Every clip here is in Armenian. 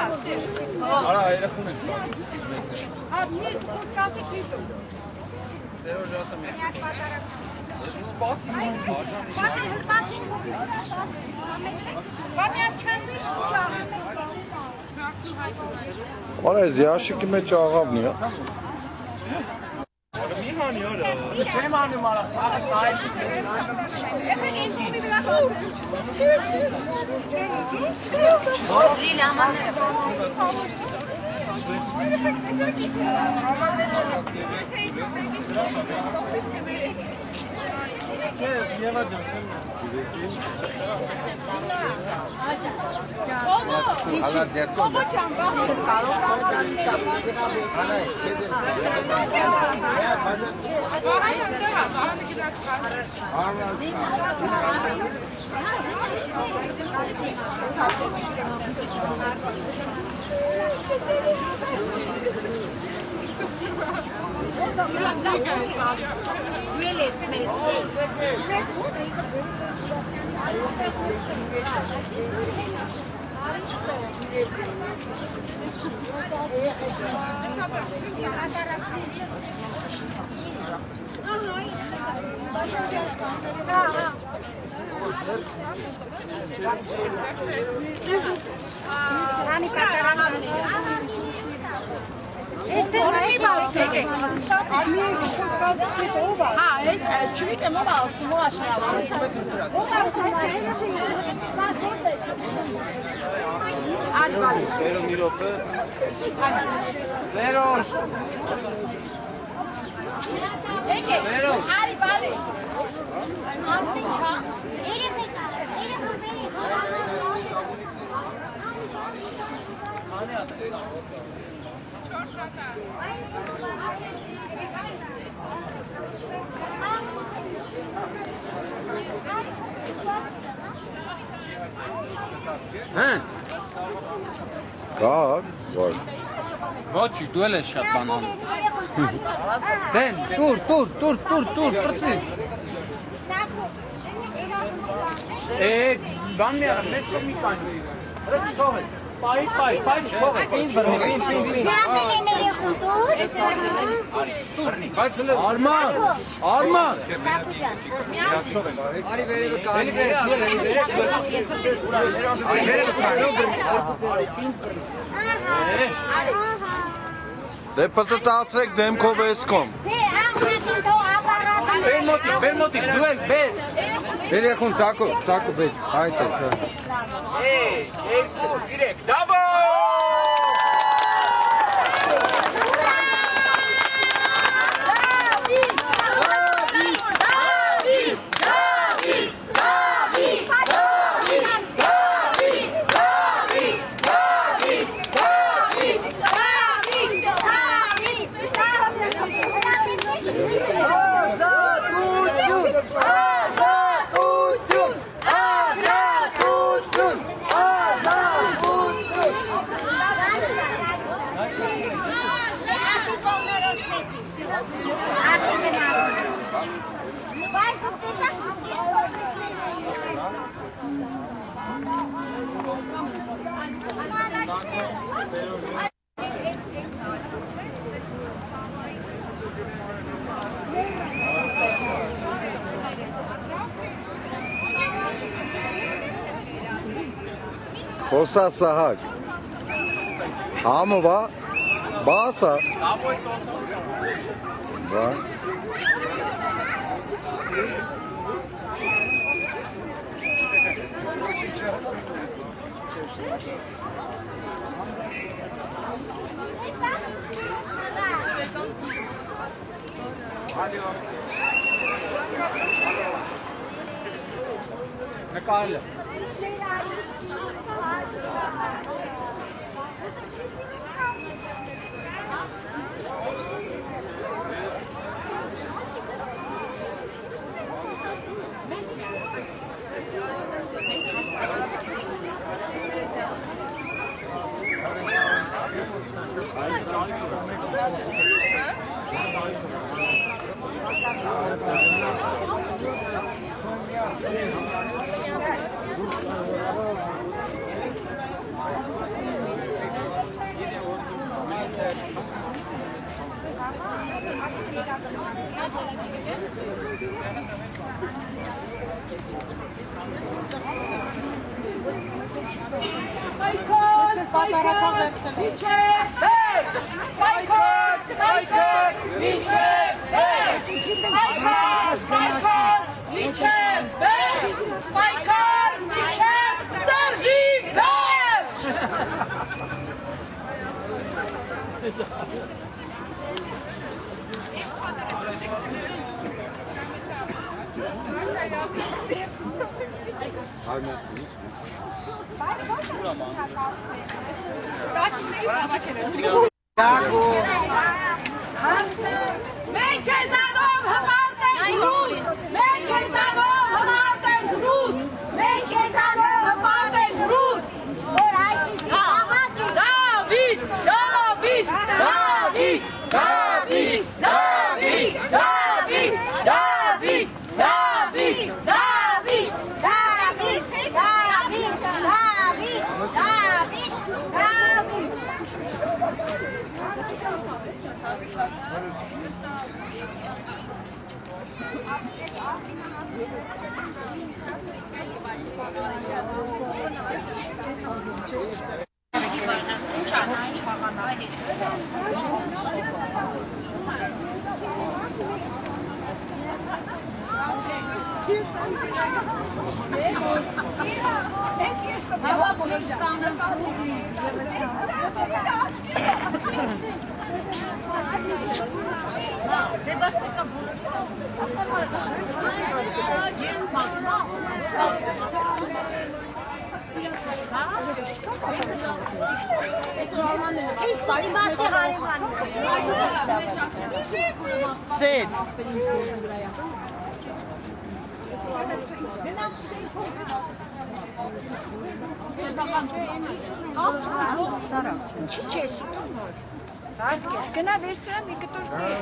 Արա երախուն եմ։ Հա, մի խոսքասի քիթում։ Տերոջ ասեմ ես։ Սպասի։ Արա այս ящики մեջ աղավն է։ Մի հանի արա։ Չեմ անում արա, սաղը կայեցի։ Լիլի ամանները։ Եվա ջան, չեմ Really smells good. Este nu e balfege. Ha, es çürük ama balsu mu aşağı var. Hadi bak. Zero mirope. Zero. Ege. Hadi bale. Հա։ Կար, որ։ Ոչի, դու էլ ես շատ բան անում։ Դեն, տուր, պրծի։ Բան մի արա, մեզ մի կանջի։ Հրեցի թողես։ Պայ, չփողես։ Պին բռնի։ Արման։ Արի վերևը կանջի։ Դե պտտացրեք դեմքով էսկոմ։ Բերմոտիկ, դու էլ բեր։ Երեխուն ցակո բեր, այդ է։ 1, 2, 3, դաբո։ Խոսա Սահակ։ Համը բա, բասա։ Բա։ Նկարել է։ Մենք քեզանով հմարտ ենք գրուտ, մենք քեզանով հմարտ ենք գրուտ, մենք քեզանով հմարտ ենք գրուտ, որ այդպիսի հավատի Դավիթ, Դավիթ, Դավիթ, Դավիթ, Դավիթ, Դավիթ, Դավիթ, Դավիթ, Դավիթ, Դավիթ, Դավիթ, Դավիթ, Սեդ Ինչի՞ չես ուտում որ։ Հարկ ես, գնա վերցրա մի կտոր դեր։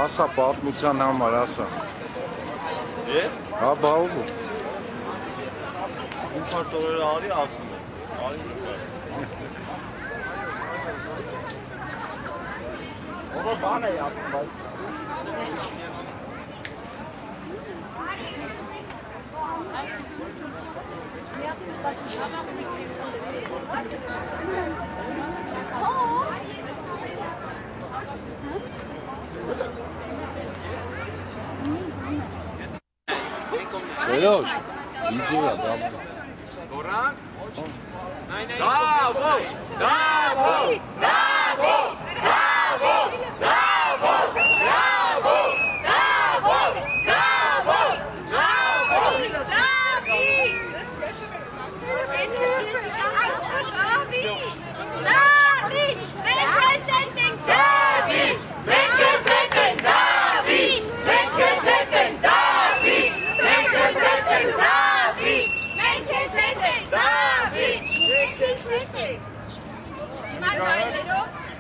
Ասա պատմության համար, ասա։ Ես? Հա, բաղու։ Ուխատորերը արի ասում եմ, արի ուխար։ Ո՞վ բան է ասում, բայց Սերոժ, իջիրա, դաբը։ Դավո, դավո, դավո, դավո, դավո, դավո, դավո, դավո,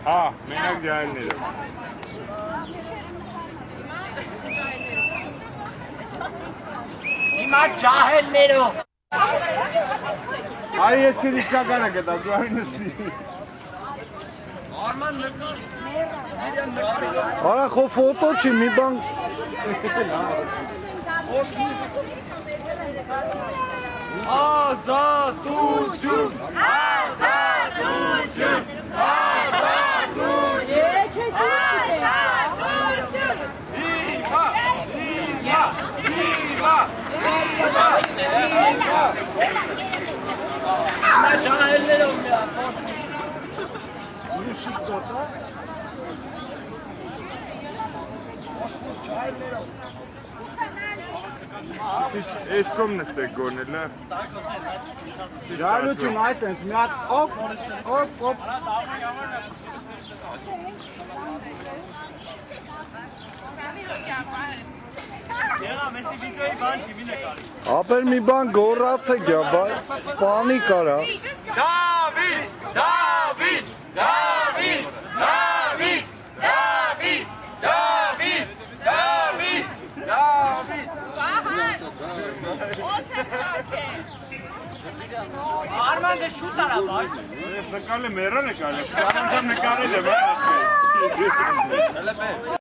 Հա, մենակ գայլները։ հիմա ջահելներով։ Այ ես քեզ իսկականը գտա, դու այն նստի։ Արա խո ֆոտո չի, մի բան։ Ազատություն, Ազատություն, ազատություն, ազատություն, վիվա, վիվա, վիվա, Հիմա ջահելներով մի հատ։ Ուրիշի կոտա։ Ես կոմ նստեք գորնել, լավ։ Ժալություն այդ ենք, մի հատ օպ, օպ, օպ։ Կանի հոգի ապահ է։ Ապեր մի բան գոռաց է գա, բայց սպանի կարա։ David! David! David! David! David! David! David! David! Արմանդը շուտ արա բայ։ Նկարել է մեռան է կարել, նկարել է։